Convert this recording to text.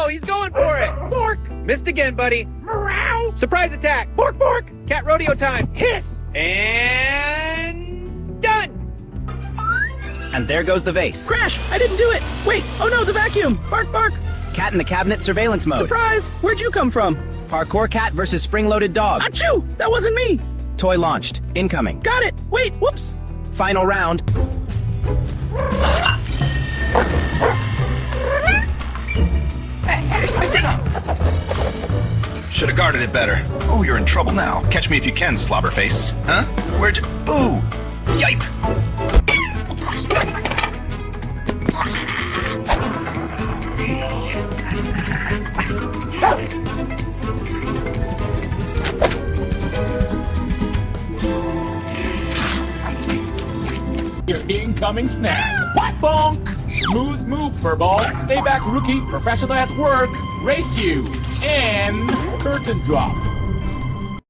he's going for it. Bork. Missed again, buddy. Meow. Surprise attack. Bork, bork. Cat rodeo time. Hiss. And done. And there goes the vase. Crash! I didn't do it! Wait! Oh no, the vacuum! Bark, bark! Cat in the cabinet surveillance mode. Surprise! Where'd you come from? Parkour cat versus spring-loaded dog. Achoo! That wasn't me! Toy launched. Incoming. Got it! Wait, whoops! Final round. Should have guarded it better. Oh, you're in trouble now. Catch me if you can, slobberface. Huh? Where'd you... Ooh! Yipe! Your incoming snack. What? Bonk! Smooth move, furball. Stay back, rookie. Professional at work. Race you. And curtain drop.